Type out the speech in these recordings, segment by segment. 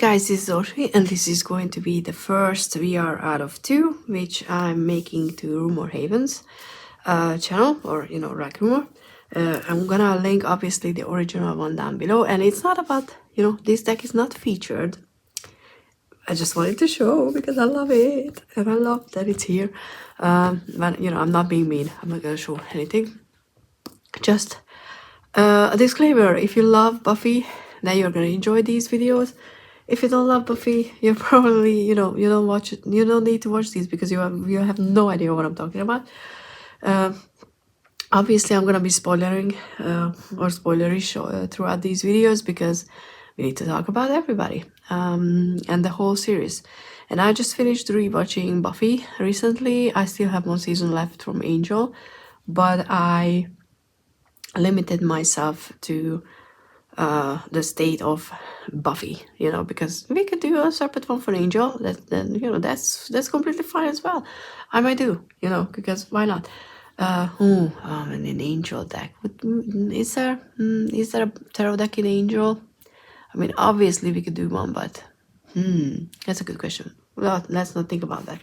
guys, this is Orsi, and this is going to be the first VR out of 2, which I'm making to Rumor Haven's channel, or Rack Rumor. I'm gonna link obviously the original one down below, and it's not about, this deck is not featured. I just wanted to show because I love it, and I love that it's here. But I'm not being mean, I'm not gonna show anything. Just a disclaimer, if you love Buffy, then you're gonna enjoy these videos. If you don't love Buffy, you're probably, you don't watch it, you don't need to watch these because you have no idea what I'm talking about. Obviously, I'm gonna be spoilering or spoilerish throughout these videos because we need to talk about everybody and the whole series. And I just finished rewatching Buffy recently. I still have one season left from Angel, but I limited myself to the state of Buffy, because we could do a separate one for Angel. That's completely fine as well. I might do, because why not? And an Angel deck. Is there a tarot deck in Angel? I mean, obviously we could do one, but that's a good question. Well, let's not think about that.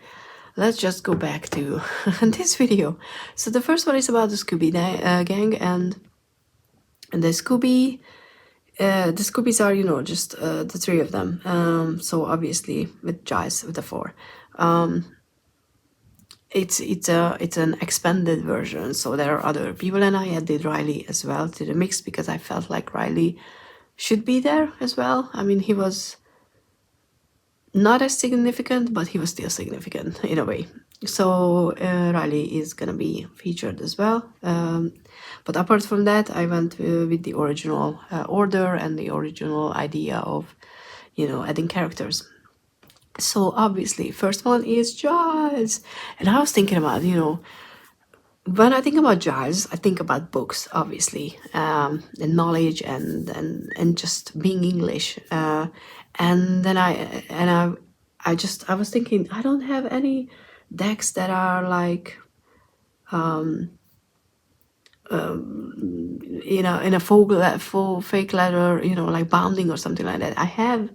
Let's just go back to this video. So the first one is about the Scooby gang, and the Scoobies are, just the 3 of them. So obviously with Giles with the 4. It's an expanded version, so there are other people, and I added Riley as well to the mix because I felt like Riley should be there as well. I mean, he was not as significant, but he was still significant in a way. So Riley is gonna be featured as well. But apart from that, I went with the original order and the original idea of, adding characters. So obviously, first one is Giles. And I was thinking about, when I think about Giles, I think about books, obviously, and knowledge and just being English. And then I was thinking, I don't have any decks that are like, in a full fake leather, like bounding or something like that. I have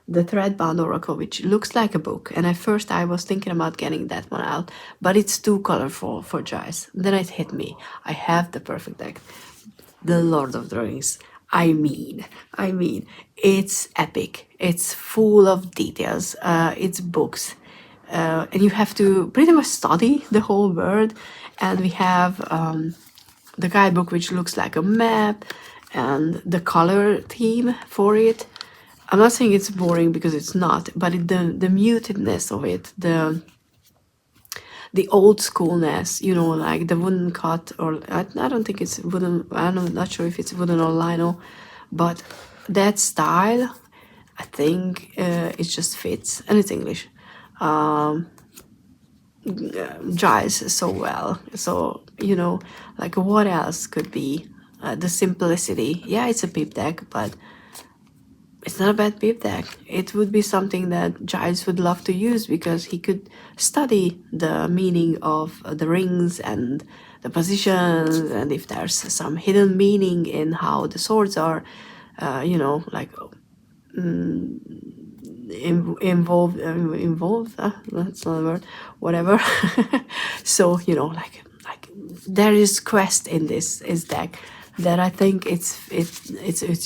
the Threadbound Oracle, which looks like a book, and at first I was thinking about getting that one out, but it's too colorful for Giles. Then it hit me. I have the perfect deck, the Lord of the Rings. I mean, it's epic. It's full of details. It's books, and you have to pretty much study the whole world. And we have the guidebook, which looks like a map, and the color theme for it. I'm not saying it's boring because it's not, but the mutedness of it, the old schoolness, like the wooden cut, or I don't think it's wooden. I'm not sure if it's wooden or lino, but that style, I think it just fits, and it's English. Giles so well. So like what else could be the simplicity? Yeah, it's a peep deck, but it's not a bad peep deck. It would be something that Giles would love to use because he could study the meaning of the rings and the positions, and if there's some hidden meaning in how the swords are, like involved. That's not a word. Whatever. So like there is quest in this deck that I think it's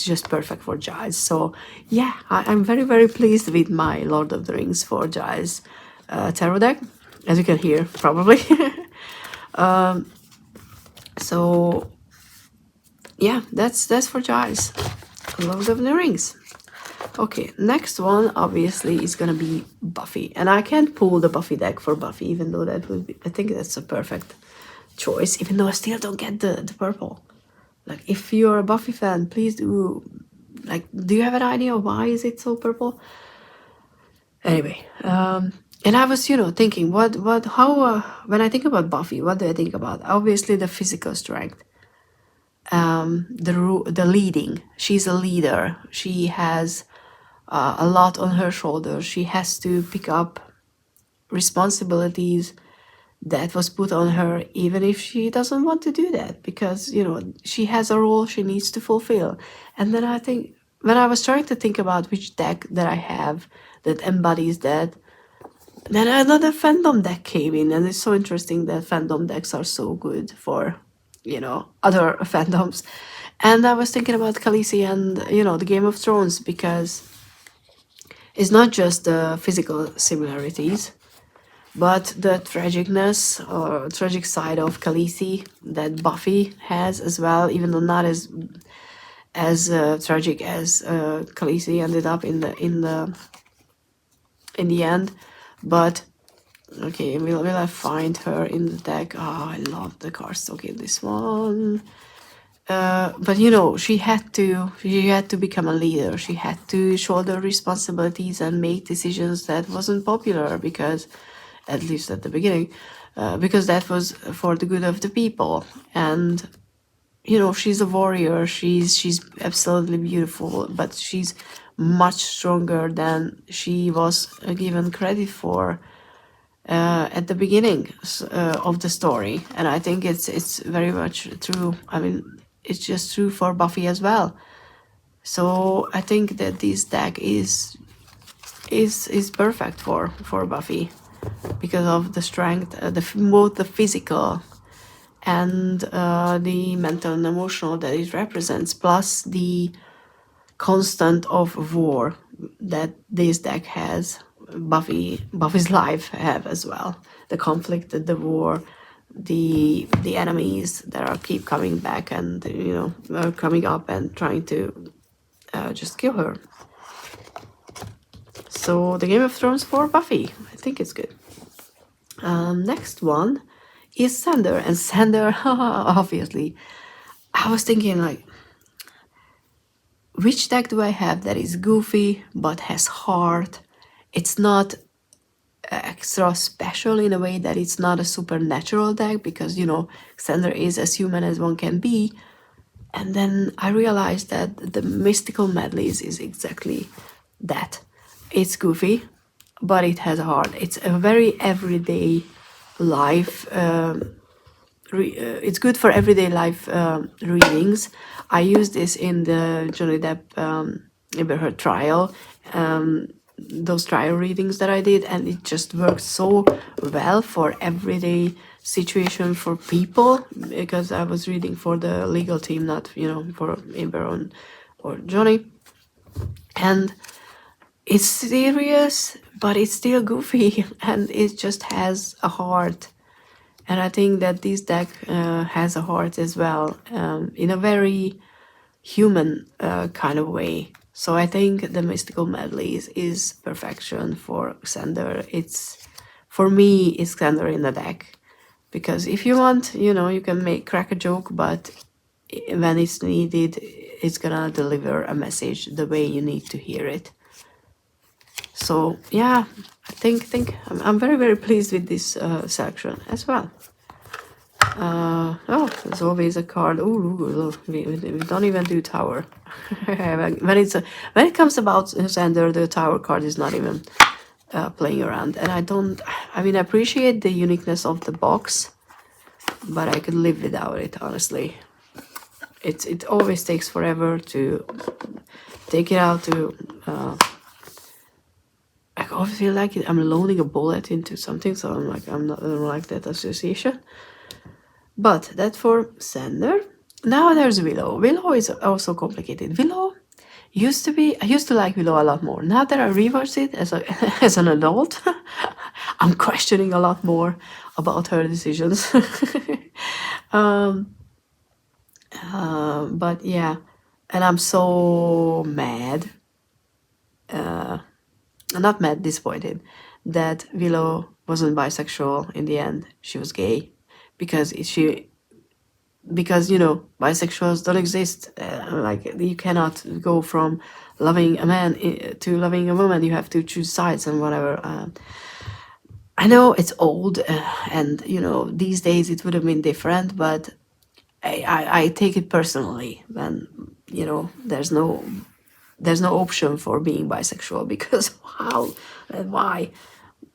just perfect for Giles. So yeah, I'm very, very pleased with my Lord of the Rings for Giles tarot deck, as you can hear probably. So yeah, that's for Giles, Lord of the Rings. Okay, next one obviously is gonna be Buffy, and I can't pull the Buffy deck for Buffy, even though that would be, I think that's a perfect choice, even though I still don't get the purple. Like, if you're a Buffy fan, please do, like, do you have an idea why is it so purple? Anyway, and I was, thinking, how, when I think about Buffy, what do I think about? Obviously, the physical strength, the leading. She's a leader. She has a lot on her shoulders. She has to pick up responsibilities that was put on her, even if she doesn't want to do that, because she has a role she needs to fulfill. And then I think when I was trying to think about which deck that I have that embodies that, then another fandom deck came in, and it's so interesting that fandom decks are so good for, other fandoms. And I was thinking about Khaleesi and, the Game of Thrones, because it's not just the physical similarities, but the tragicness or tragic side of Khaleesi that Buffy has as well, even though not as tragic as Khaleesi ended up in the end. But okay, will I find her in the deck? Oh, I love the cardstock in this one. But she had to become a leader. She had to shoulder responsibilities and make decisions that wasn't popular, because, at least at the beginning, because that was for the good of the people. And she's a warrior. She's absolutely beautiful, but she's much stronger than she was given credit for at the beginning of the story. And I think it's very much true. I mean, it's just true for Buffy as well. So I think that this deck is perfect for Buffy, because of the strength, both the physical and the mental and emotional that it represents, plus the constant of war that this deck has. Buffy's life have as well. The conflict, the war, the enemies that are keep coming back and are coming up and trying to just kill her. So the Game of Thrones for Buffy, I think it's good. Next one is Xander, and Xander, obviously, I was thinking, like, which deck do I have that is goofy but has heart? It's not extra special in a way that it's not a supernatural deck, because Xander is as human as one can be. And then I realized that the Mystical Medleys is exactly that. It's goofy, but it has a heart. It's a very everyday life. It's good for everyday life readings. I used this in the Johnny Depp Amber Heard trial, those trial readings that I did, and it just works so well for everyday situation for people, because I was reading for the legal team, not for Amber or Johnny. And it's serious, but it's still goofy, and it just has a heart. And I think that this deck has a heart as well, in a very human kind of way. So I think the Mystical Medleys is perfection for Xander. For me, it's Xander in the deck. Because if you want, you can crack a joke, but when it's needed, it's gonna deliver a message the way you need to hear it. So yeah, I think I'm very, very pleased with this selection as well. Oh, there's always a card. Oh, we don't even do tower. when it comes about Xander, the tower card is not even playing around. And I appreciate the uniqueness of the box, but I could live without it, honestly. It always takes forever to take it out to. I always feel like I'm loading a bullet into something, so I don't like that association. But that for Xander. Now there's Willow. Willow is also complicated. Willow I used to like Willow a lot more. Now that I rewatched it as an adult, I'm questioning a lot more about her decisions. But yeah, and I'm so mad. Not mad, disappointed that Willow wasn't bisexual in the end. She was gay, because bisexuals don't exist. You cannot go from loving a man to loving a woman. You have to choose sides and whatever. I know it's old, and these days it would have been different, but I take it personally when there's no option for being bisexual, because how and why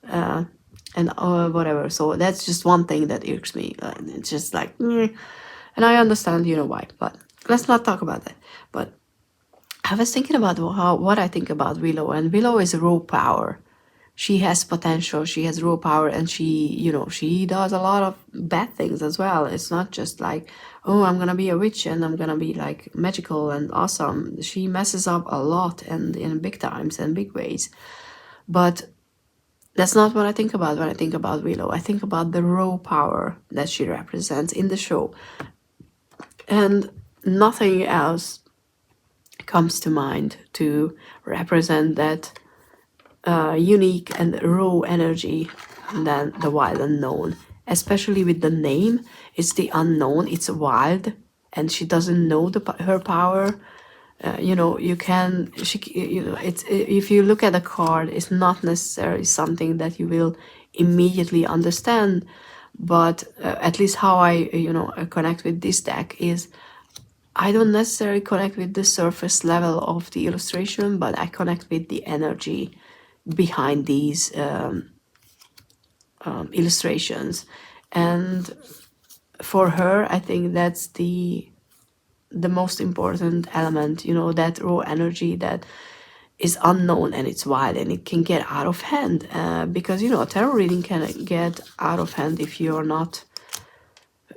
and whatever. So that's just one thing that irks me. It's just like, and I understand why, but let's not talk about that. But I was thinking about what I think about Willow, and Willow is raw power. She has potential, she has raw power, and she does a lot of bad things as well. It's not just like, oh, I'm gonna be a witch and I'm gonna be like magical and awesome. She messes up a lot and in big times and big ways. But that's not what I think about when I think about Willow. I think about the raw power that she represents in the show. And nothing else comes to mind to represent that unique and raw energy than the wild unknown. Especially with the name, it's the unknown, it's wild, and she doesn't know her power. It's, if you look at a card, it's not necessarily something that you will immediately understand. But at least how I connect with this deck is, I don't necessarily connect with the surface level of the illustration, but I connect with the energy behind these illustrations. And for her, I think that's the most important element, that raw energy that is unknown and it's wild and it can get out of hand, because a tarot reading can get out of hand if you're not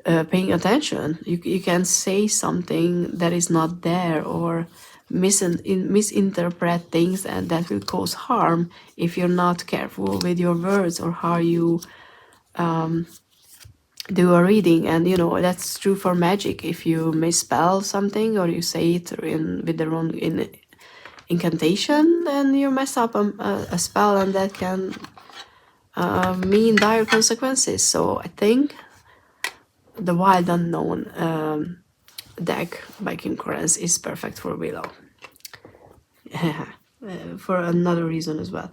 paying attention. You can say something that is not there, or misinterpret things, and that will cause harm if you're not careful with your words or how you do a reading. And that's true for magic. If you misspell something or you say it with the wrong incantation, then you mess up a spell, and that can mean dire consequences. So I think the Wild Unknown deck by Concurrence is perfect for Willow. For another reason as well.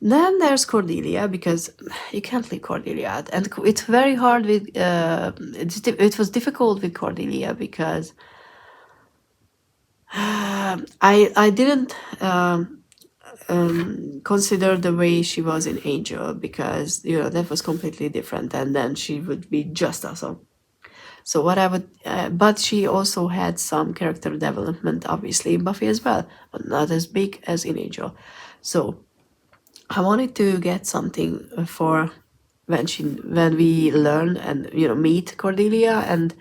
Then there's Cordelia, because you can't leave Cordelia out. And it's very hard with, it was difficult with Cordelia because I didn't consider the way she was in Angel, because, that was completely different, and then she would be just awesome. So what I would, but she also had some character development, obviously, in Buffy as well, but not as big as in Angel. So I wanted to get something for when we learn and meet Cordelia, and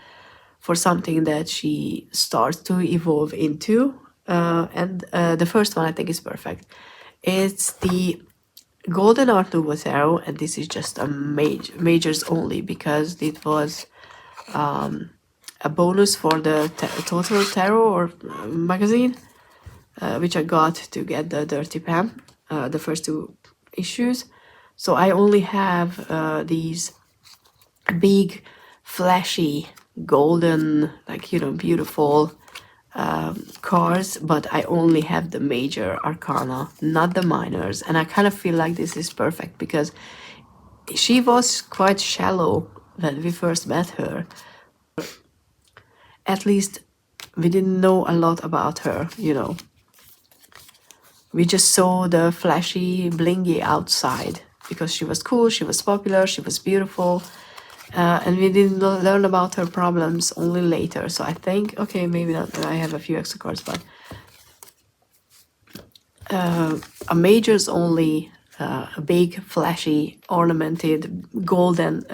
for something that she starts to evolve into. And the first one I think is perfect. It's the Golden Art Nouveau Tarot, and this is just a majors only, because it was a bonus for the Total Tarot or magazine, which I got to get the Dirty Pam, the first two issues. So I only have these big, flashy, golden, beautiful cards, but I only have the major arcana, not the minors. And I kind of feel like this is perfect, because she was quite shallow when we first met her. At least we didn't know a lot about her, We just saw the flashy, blingy outside, because she was cool, she was popular, she was beautiful. And we didn't learn about her problems only later. So I think, okay, maybe not, I have a few extra cards, but a majors only, a big, flashy, ornamented, golden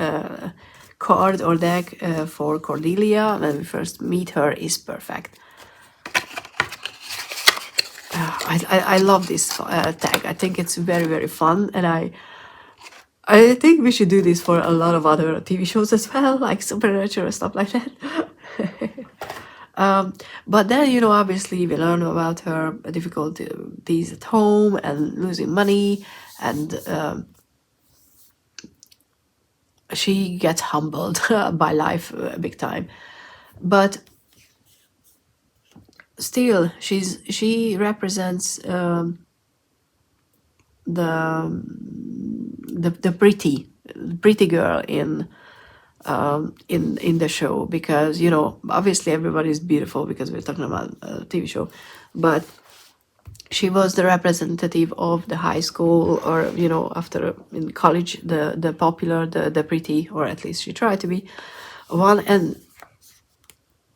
card or deck for Cordelia when we first meet her is perfect. I love this tag. I think it's very, very fun, and I think we should do this for a lot of other TV shows as well, like Supernatural, stuff like that. But then, obviously we learn about her difficulties at home and losing money, and she gets humbled by life big time. But still, she represents the pretty girl in the show, because obviously everybody is beautiful because we're talking about a TV show, but she was the representative of the high school, or after in college, the popular, the pretty, or at least she tried to be one. And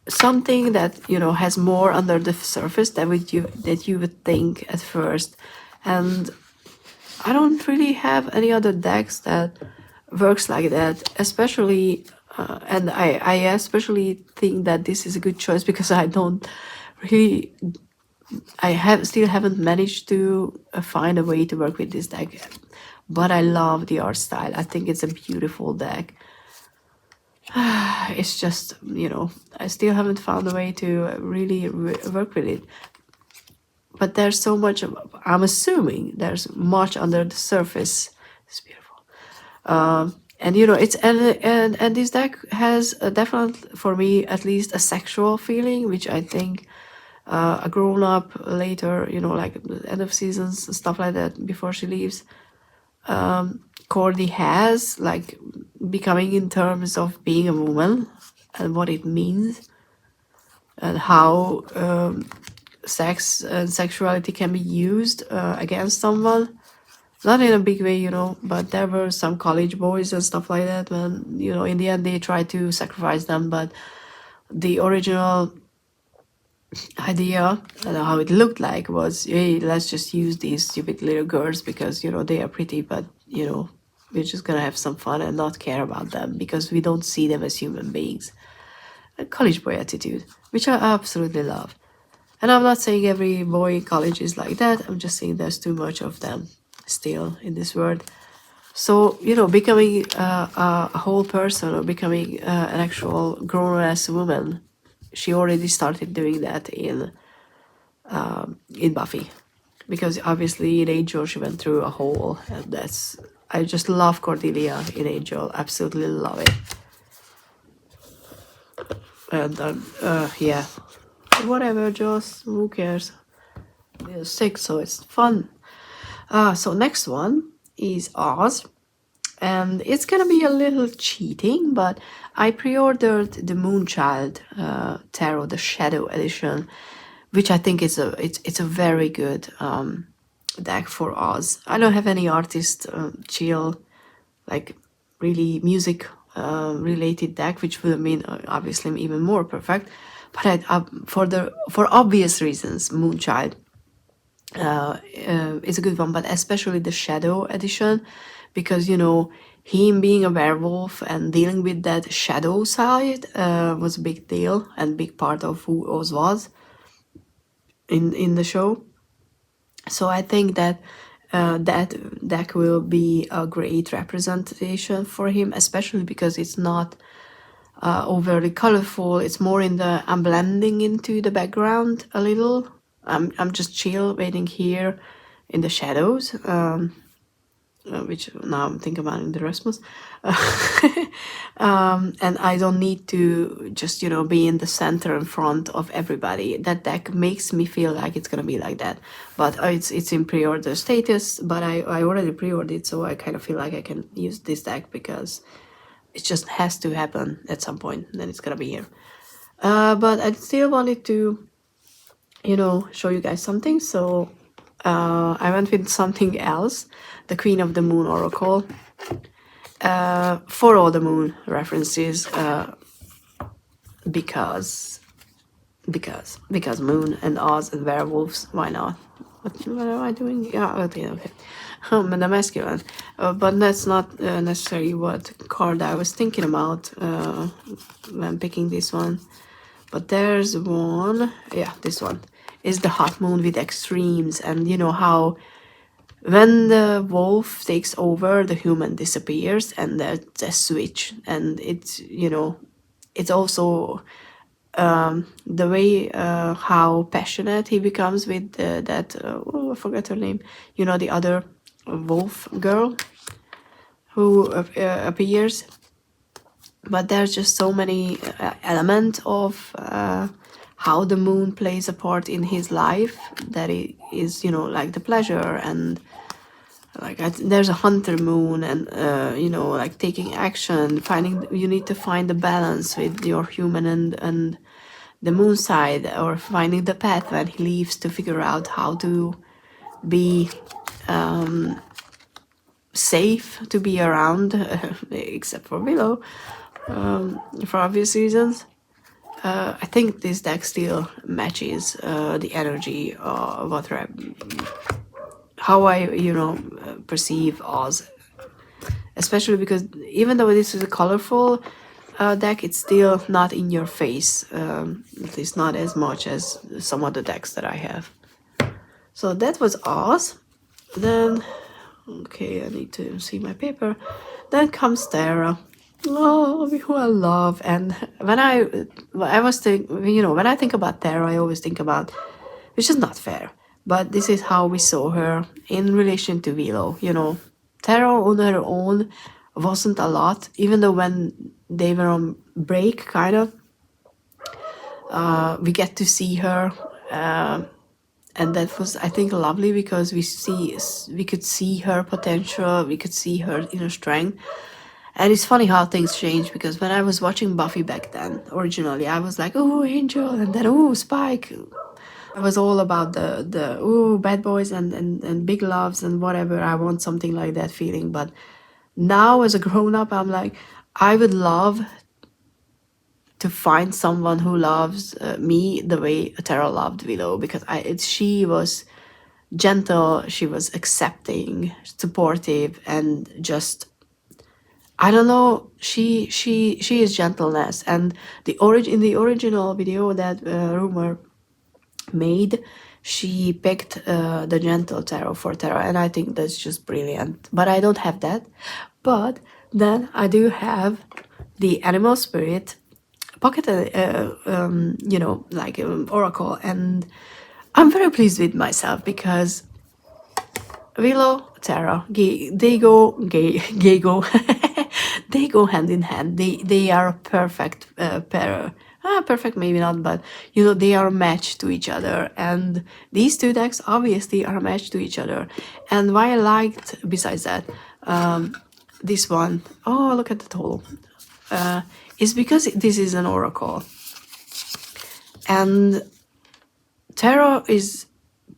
something that has more under the surface that you would think at first. And I don't really have any other decks that works like that, especially and I especially think that this is a good choice because I don't really still haven't managed to find a way to work with this deck, but I love the art style. I think it's a beautiful deck. It's just, I still haven't found a way to really work with it. But there's so much, I'm assuming there's much under the surface. It's beautiful. And it's and this deck has a definite, for me at least, a sexual feeling, which I think a grown up later, like the end of seasons, stuff like that, before she leaves, Cordy has, like, becoming in terms of being a woman and what it means, and how sex and sexuality can be used against someone. Not in a big way, but there were some college boys and stuff like that when, in the end they tried to sacrifice them, but the original idea and how it looked like was, hey, let's just use these stupid little girls because, they are pretty, but, we're just gonna have some fun and not care about them because we don't see them as human beings. A college boy attitude, which I absolutely love. And I'm not saying every boy in college is like that. I'm just saying there's too much of them still in this world. So, becoming a whole person, or becoming an actual grown-ass woman, she already started doing that in Buffy. Because obviously in Angel she went through a whole, and I just love Cordelia in Angel. Absolutely love it. And yeah, whatever, just who cares? They're sick, so it's fun. So next one is Oz, and it's gonna be a little cheating, but I pre-ordered the Moonchild Tarot, the Shadow Edition, which I think is it's a very good deck for Oz. I don't have any artist chill, like really music related deck, which would have been obviously even more perfect. But for obvious reasons, Moonchild is a good one, but especially the Shadow Edition, because him being a werewolf and dealing with that shadow side was a big deal and big part of who Oz was in the show. So I think that that deck will be a great representation for him, especially because it's not overly colorful. It's more in the, I'm blending into the background a little. I'm just chill waiting here in the shadows, which now I'm thinking about in the Rasmus. And I don't need to just, be in the center in front of everybody. That deck makes me feel like it's gonna be like that. But it's in pre-order status, but I already pre-ordered, so I kind of feel like I can use this deck because it just has to happen at some point, then it's gonna be here. But I still wanted to, show you guys something, so I went with something else, the Queen of the Moon Oracle, for all the moon references, because moon and Oz and werewolves, why not? What am I doing? Yeah, okay. And the masculine, but that's not necessarily what card I was thinking about when picking this one. But there's one, yeah, this one is the hot moon with extremes, and how when the wolf takes over, the human disappears, and there's a switch, and it's it's also the way how passionate he becomes with that I forgot her name, the other wolf girl who appears. But there's just so many elements of how the moon plays a part in his life, that it is, like the pleasure, and like there's a hunter moon, and like taking action, you need to find the balance with your human and the moon side, or finding the path when he leaves to figure out how to be safe to be around, except for Willow, for obvious reasons. I think this deck still matches the energy of how I, perceive Oz. Especially because even though this is a colorful deck, it's still not in your face. At least not as much as some other decks that I have. So that was Oz. Then, okay, I need to see my paper. Then comes Terra. Oh, who I love. And when I think about Terra, I always think about, which is not fair, but this is how we saw her in relation to Willow. Terra on her own wasn't a lot, even though when they were on break, kind of, we get to see her, and that was, I think, lovely because we could see her potential, we could see her inner strength. And it's funny how things change, because when I was watching Buffy back then, originally, I was like, oh, Angel, and then, oh, Spike. I was all about the oh, bad boys and big loves and whatever. I want something like that feeling. But now as a grown-up, I'm like, I would love to find someone who loves me the way Tara loved Willow, because she was gentle, she was accepting, supportive, and just, I don't know, she is gentleness. And in the original video that Rumor made, she picked the gentle tarot for tarot, and I think that's just brilliant. But I don't have that. But then I do have the animal spirit pocket, oracle, and I'm very pleased with myself because Willow, Tara, they go they go hand in hand. They are a perfect pair. Perfect maybe not, but they are a match to each other, and these two decks obviously are a match to each other. And why I liked, besides that, this one, oh, look at the total, is because this is an oracle, and tarot is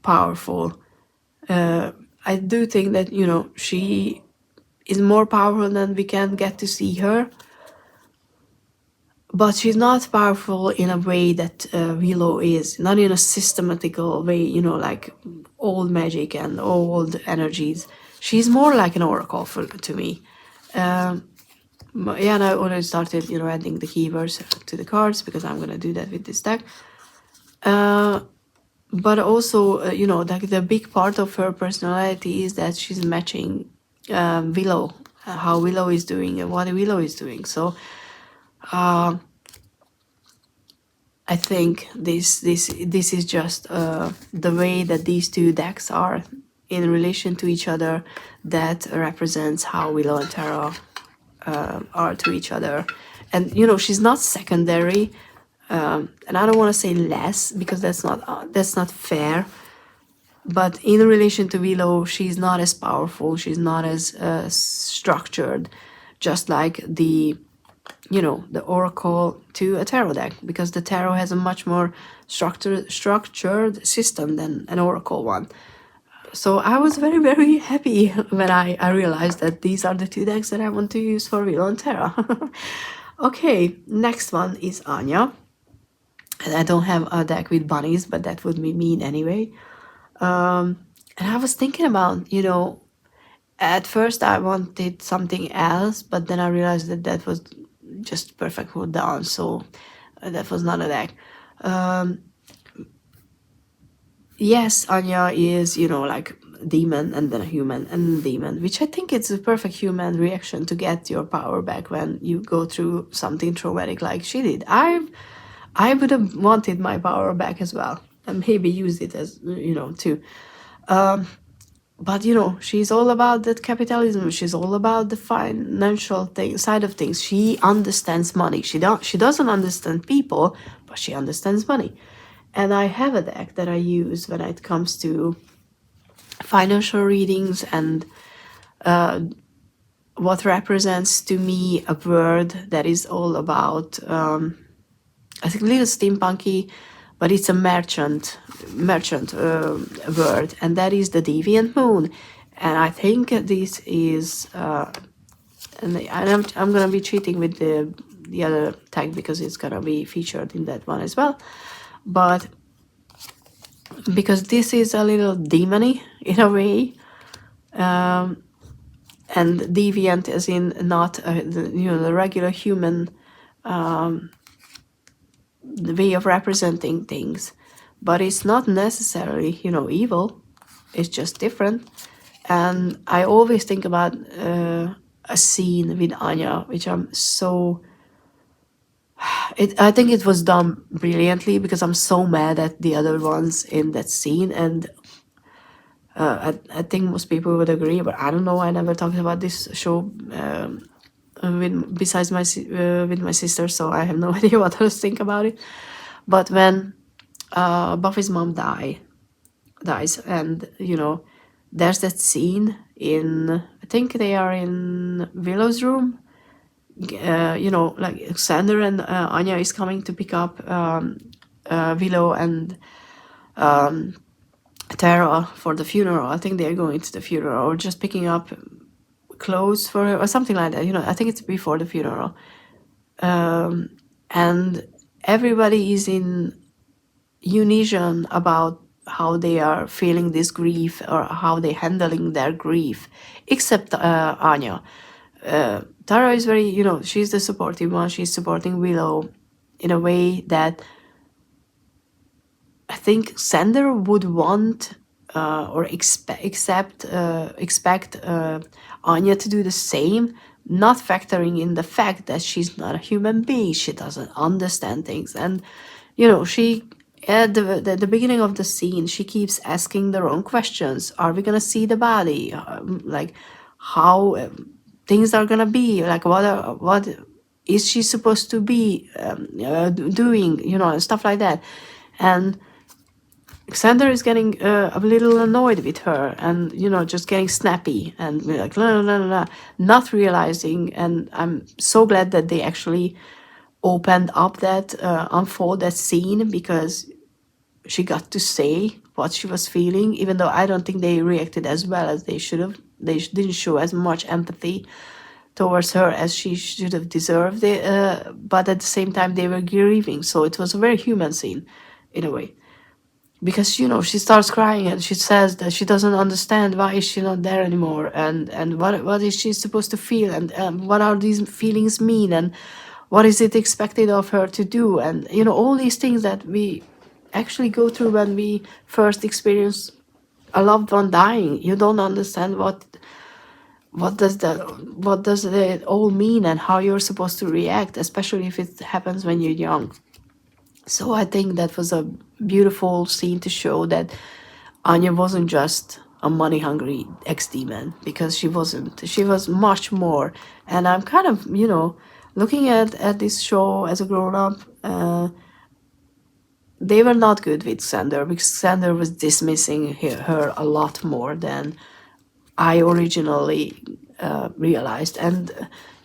powerful. I do think that she is more powerful than we can get to see her. But she's not powerful in a way that Willow is, not in a systematical way, like old magic and old energies. She's more like an oracle to me. And I already started, adding the keywords to the cards because I'm going to do that with this deck. But also, the big part of her personality is that she's matching Willow, how Willow is doing and what Willow is doing. So, I think this is just the way that these two decks are in relation to each other that represents how Willow and Tara are to each other. And she's not secondary, and I don't want to say less because that's not fair. But in relation to Willow, she's not as powerful, she's not as structured, just like the oracle to a tarot deck, because the tarot has a much more structured system than an oracle one. So I was very, very happy when I realized that these are the two decks that I want to use for Willow and Tara. Okay, next one is Anya. And I don't have a deck with bunnies, but that would be mean anyway. And I was thinking about, at first I wanted something else, but then I realized that was just perfect for down, so that was not a deck. Yes, Anya is, like demon and then a human and demon, which I think it's a perfect human reaction to get your power back when you go through something traumatic like she did. I would have wanted my power back as well, and maybe use it as, too. But she's all about that capitalism. She's all about the financial side of things. She understands money. She doesn't understand people, but she understands money. And I have a deck that I use when it comes to financial readings and what represents to me a word that is all about, I think, a little steampunky, but it's a merchant word, and that is the deviant moon. And I think this is, and I'm gonna be cheating with the the other tag because it's gonna be featured in that one as well. But because this is a little demony in a way, and deviant as in not the regular human the way of representing things, but it's not necessarily evil. It's just different. And I always think about a scene with Anya, which I'm so. I think it was done brilliantly because I'm so mad at the other ones in that scene, and I think most people would agree. But I don't know. I never talked about this show besides with my sister, so I have no idea what others think about it. But when Buffy's mom dies, and there's that scene in, I think they are in Willow's room. Like Xander and Anya is coming to pick up Willow and Tara for the funeral. I think they're going to the funeral or just picking up clothes for her or something like that. I think it's before the funeral. And everybody is in unison about how they are feeling this grief or how they're handling their grief, except Anya. Tara is very, she's the supportive one. She's supporting Willow in a way that I think Xander would want or expect Anya to do the same, not factoring in the fact that she's not a human being. She doesn't understand things. And, she, at the beginning of the scene, she keeps asking the wrong questions. Are we going to see the body? Like, how things are going to be? Like, what is she supposed to be doing? And stuff like that. And Xander is getting a little annoyed with her and, just getting snappy and like, la, la, la, la, not realizing. And I'm so glad that they actually opened up that, unfold that scene, because she got to say what she was feeling, even though I don't think they reacted as well as they should have. They didn't show as much empathy towards her as she should have deserved it. But at the same time, they were grieving. So it was a very human scene in a way. Because she starts crying and she says that she doesn't understand why is she not there anymore, and what is she supposed to feel, and what are these feelings mean, and what is it expected of her to do, and all these things that we actually go through when we first experience a loved one dying. You don't understand what does it all mean and how you're supposed to react, especially if it happens when you're young. So I think that was a beautiful scene to show that Anya wasn't just a money-hungry ex-demon, because she wasn't. She was much more. And I'm kind of, looking at this show as a grown-up, they were not good with Xander, because Xander was dismissing her a lot more than I originally realized. And,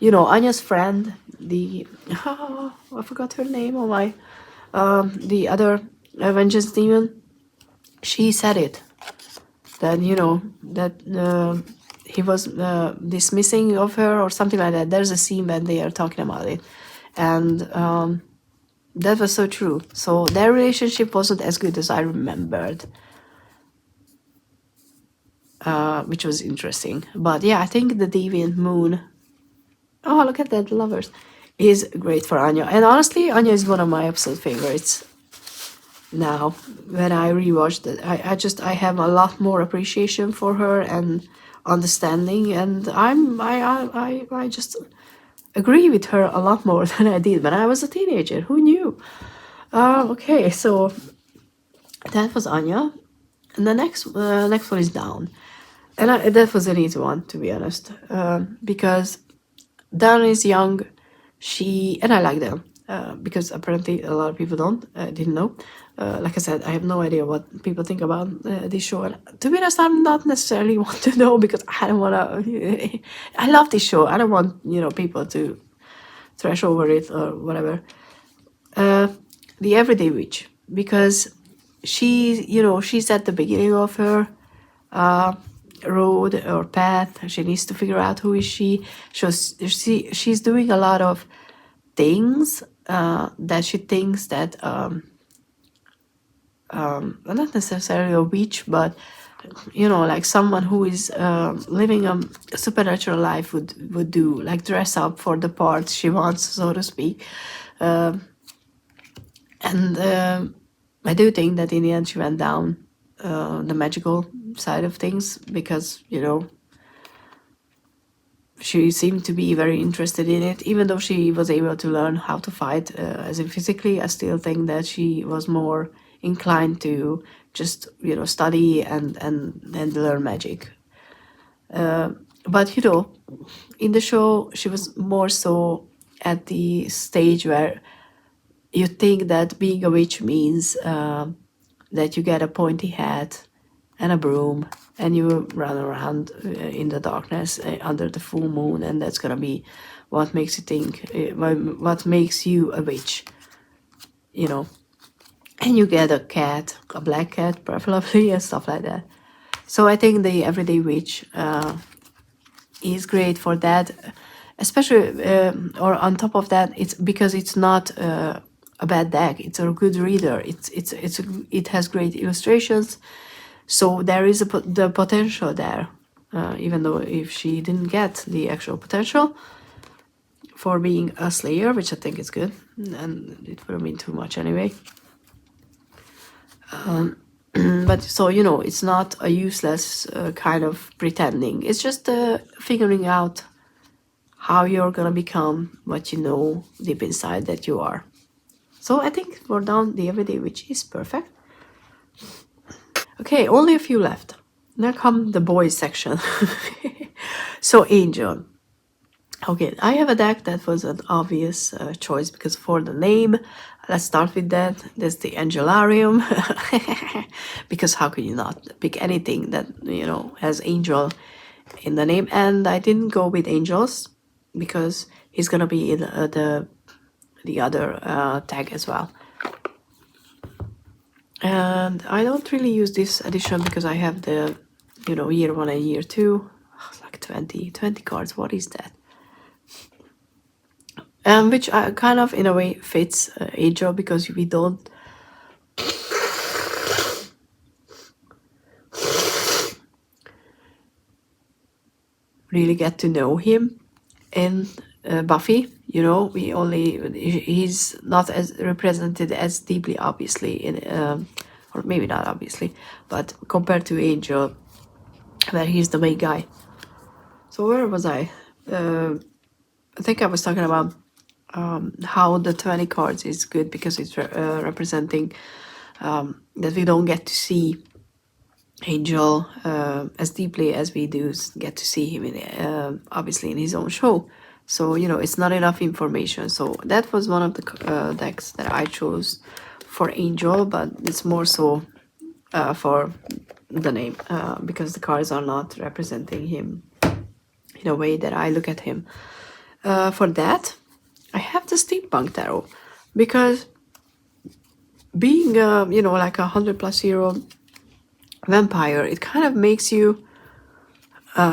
Anya's friend, I forgot her name, oh my... the other vengeance demon, she said it, that that he was dismissing of her or something like that. There's a scene when they are talking about it, and that was so true. So their relationship wasn't as good as I remembered, which was interesting. But yeah, I think the Deviant Moon, oh look at that, lovers, is great for Anya. And honestly, Anya is one of my absolute favorites now. When I rewatched it, I have a lot more appreciation for her and understanding, and I just agree with her a lot more than I did when I was a teenager. Who knew? Okay, so that was Anya, and the next one is Dawn, and that was an easy one, to be honest, because Dawn is young. And I like them, because apparently a lot of people didn't know. Like I said, I have no idea what people think about this show. And to be honest, I'm not necessarily want to know, because I don't want to. I love this show. I don't want people to thrash over it or whatever. The Everyday Witch, because she's at the beginning of her road or path. She needs to figure out who is she. She's doing a lot of things that she thinks that not necessarily a witch, but you know, like someone who is living a supernatural life would do, like dress up for the part she wants, so to speak. And I do think that in the end she went down the magical side of things, because, you know, she seemed to be very interested in it. Even though she was able to learn how to fight, as in physically, I still think that she was more inclined to just, you know, study and learn magic. But, you know, in the show, she was more so at the stage where you think that being a witch means that you get a pointy hat and a broom and you run around in the darkness under the full moon, and that's gonna be what makes you think, what makes you a witch, you know. And you get a cat, a black cat preferably, and stuff like that. So I think the everyday witch is great for that, especially or on top of that, it's because it's not a bad deck. It's a good reader. It has great illustrations, so there is the potential there. Even though if she didn't get the actual potential for being a slayer, which I think is good, and it would have been too much anyway. But so, you know, it's not a useless kind of pretending. It's just figuring out how you're gonna become what you know deep inside that you are. So I think we're done the everyday witch is perfect. Okay, only a few left. Now come the boys section. So Angel. Okay, I have a deck that was an obvious choice because for the name, let's start with that. There's the Angelarium. Because how could you not pick anything that, you know, has angel in the name? And I didn't go with angels because he's gonna be in the other tag as well. And I don't really use this edition because I have the, you know, year 1 and year 2. It's like 20 cards. What is that? Which kind of in a way fits Angel, because we don't really get to know him in Buffy. You know, he's not as represented as deeply, obviously, in or maybe not obviously, but compared to Angel, where he's the main guy. So where was I? I think I was talking about how the 20 cards is good because it's representing that we don't get to see Angel as deeply as we do get to see him in obviously in his own show. So, you know, it's not enough information. So that was one of the decks that I chose for Angel, but it's more so for the name because the cards are not representing him in a way that I look at him. For that, I have the Steampunk Tarot, because being, you know, like 100+ year old vampire, it kind of makes you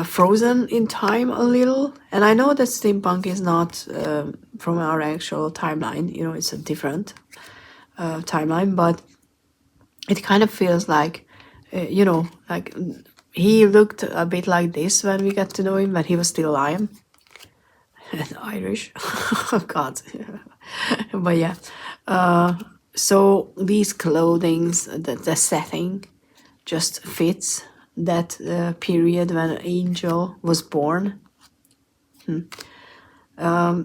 frozen in time a little. And I know that steampunk is not from our actual timeline, you know, it's a different timeline, but it kind of feels like, you know, like he looked a bit like this when we got to know him, when he was still alive. And Irish. Oh God. But yeah. So these clothings, the setting just fits that period when Angel was born. Oh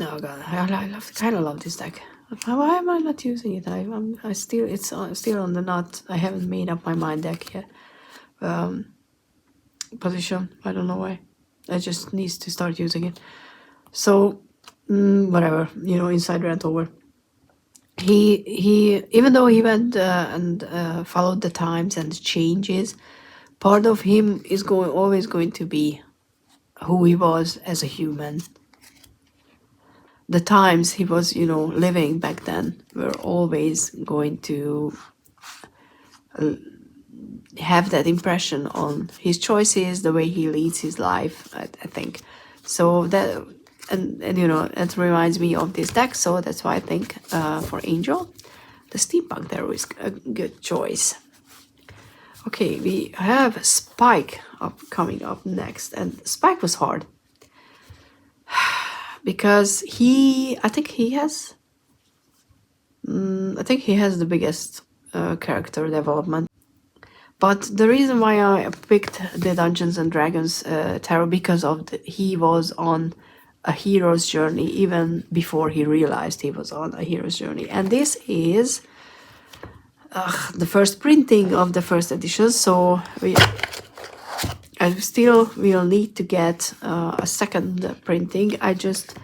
God, I kind of love this deck. Why am I not using it? It's still on the not. I haven't made up my mind deck yet. Position. I don't know why. I just needs to start using it. So whatever, you know, inside rant over. He even though he went and followed the times and the changes, part of him is always going to be who he was as a human. The times he was, you know, living back then were always going to have that impression on his choices, the way he leads his life, I think. So that and you know, it reminds me of this deck, so that's why I think for Angel, the Steampunk Tarot is a good choice. Okay, we have Spike coming up next, and Spike was hard because I think he has the biggest character development. But the reason why I picked the Dungeons and Dragons tarot, because of he was on a hero's journey even before he realized he was on a hero's journey. And this is the first printing of the first edition, so I still will need to get a second printing. I just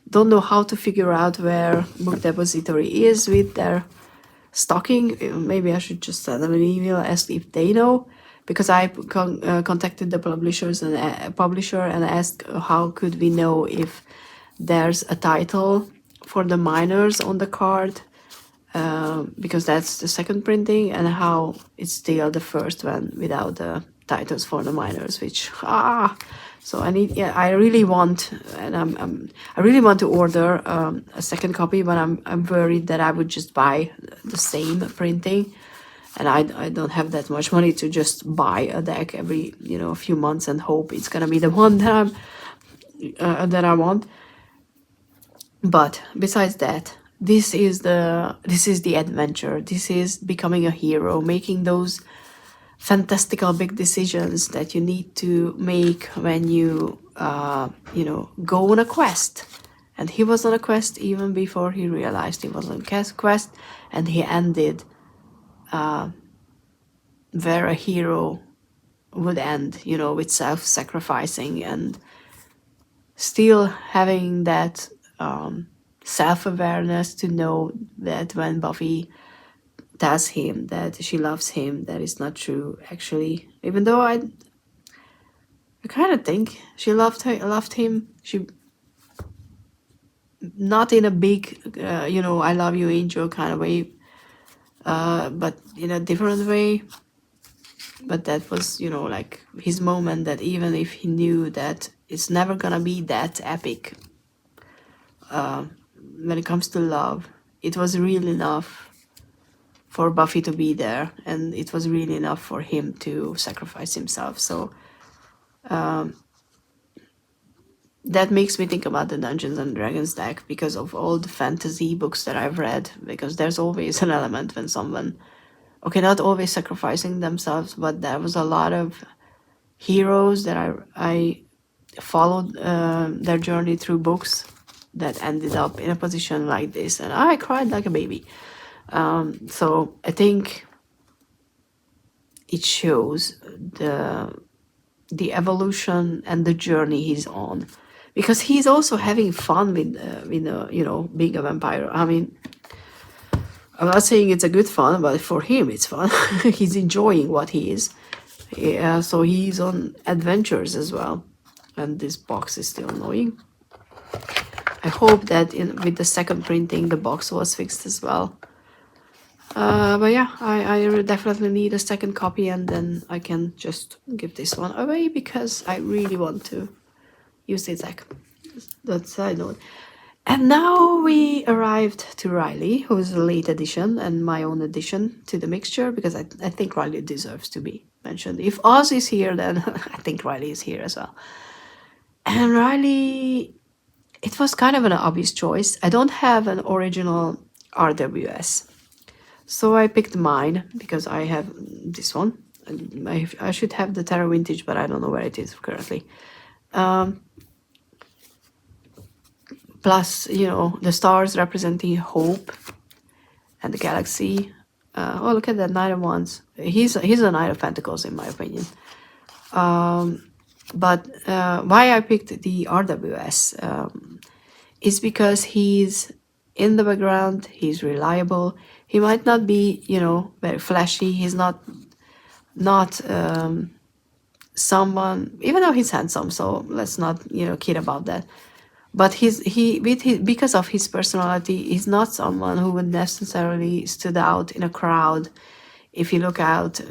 don't know how to figure out where Book Depository is with their stocking. Maybe I should just send them an email, ask if they know, because I contacted the publishers and publisher and asked how could we know if there's a title for the minors on the card, because that's the second printing, and how it's still the first one without the titles for the minors, which so I really want, and I really want to order a second copy, but I'm worried that I would just buy the same printing, and I don't have that much money to just buy a deck every few months and hope it's gonna be the one that I want. But besides that, this is the adventure. This is becoming a hero, making those fantastical big decisions that you need to make when you go on a quest. And he was on a quest even before he realized he was on a quest, and he ended where a hero would end, with self-sacrificing and still having that self-awareness to know that when Buffy tells him that she loves him, that is not true, actually. Even though I kind of think she loved him. She, not in a big, I love you, Angel kind of way, but in a different way. But that was, like his moment, that even if he knew that it's never gonna be that epic, when it comes to love, it was real enough for Buffy to be there, and it was really enough for him to sacrifice himself. So that makes me think about the Dungeons and Dragons deck, because of all the fantasy books that I've read, because there's always an element when someone, okay, not always sacrificing themselves, but there was a lot of heroes that I followed their journey through books that ended up in a position like this, and I cried like a baby. So I think it shows the evolution and the journey he's on, because he's also having fun with being a vampire. I mean, I'm not saying it's a good fun, but for him it's fun. He's enjoying what he is. Yeah, so he's on adventures as well. And this box is still annoying. I hope that with the second printing the box was fixed as well. But yeah, I definitely need a second copy, and then I can just give this one away because I really want to use this deck. That's I know. And now we arrived to Riley, who's a late addition and my own addition to the mixture, because I think Riley deserves to be mentioned. If Oz is here, then I think Riley is here as well. And Riley, it was kind of an obvious choice. I don't have an original RWS, so I picked mine because I have this one. I should have the Tarot Vintage, but I don't know where it is currently. Plus, the stars representing hope and the galaxy. Oh, look at that, Knight of Wands. He's a Knight of Pentacles, in my opinion. But why I picked the RWS is because he's in the background, he's reliable. He might not be, very flashy. He's not someone, even though he's handsome, so let's not, kid about that. But because of his personality, he's not someone who would necessarily stood out in a crowd if you look out,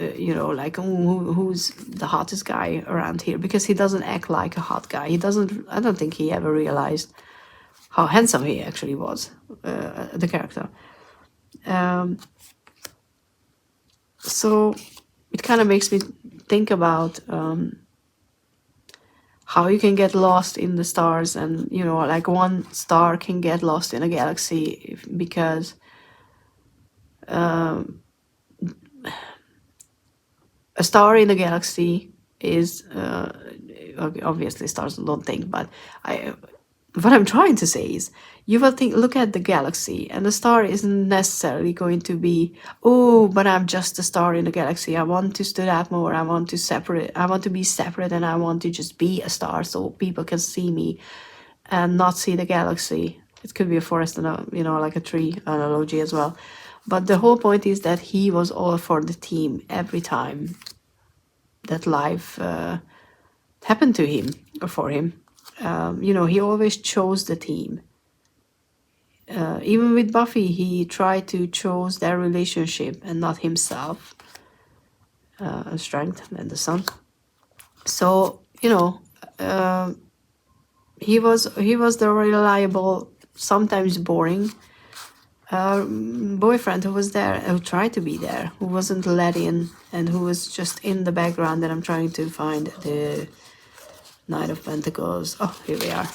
like who's the hottest guy around here, because he doesn't act like a hot guy. He doesn't. I don't think he ever realized how handsome he actually was, the character. So it kind of makes me think about how you can get lost in the stars, and like one star can get lost in a galaxy because a star in a galaxy is obviously stars don't think, but what I'm trying to say is you will look at the galaxy, and the star isn't necessarily going to be, oh, but I'm just a star in a galaxy. I want to stand out more. I want to be separate, and I want to just be a star so people can see me and not see the galaxy. It could be a forest and like a tree analogy as well. But the whole point is that he was all for the team every time that life happened to him or for him. He always chose the team. Even with Buffy, he tried to choose their relationship and not himself. Strength and the sun. So he was the reliable, sometimes boring boyfriend who was there, who tried to be there, who wasn't let in, and who was just in the background. And I'm trying to find the Knight of Pentacles. Oh, here we are.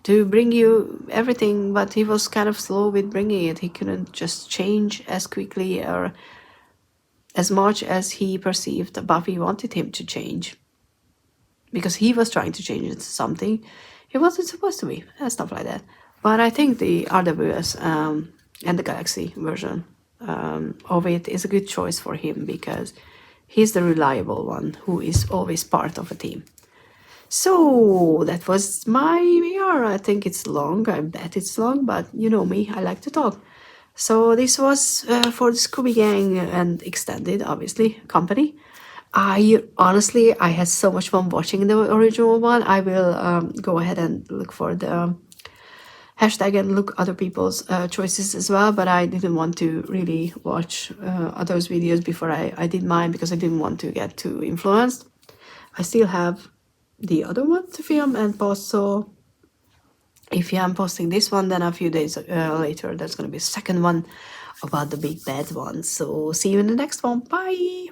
To bring you everything, but he was kind of slow with bringing it. He couldn't just change as quickly or as much as he perceived Buffy wanted him to change, because he was trying to change into something he wasn't supposed to be, and stuff like that. But I think the RWS and the Galaxy version of it is a good choice for him, because he's the reliable one who is always part of a team. So that was my VR. I think it's long. I bet it's long, but you know me, I like to talk. So this was for the Scooby Gang and extended, obviously, company. I had so much fun watching the original one. I will go ahead and look for the hashtag and look other people's choices as well, but I didn't want to really watch others' videos before I did mine, because I didn't want to get too influenced. I still have the other one to film and post, so if I'm posting this one, then a few days later there's going to be a second one about the big bad one. So see you in the next one. Bye!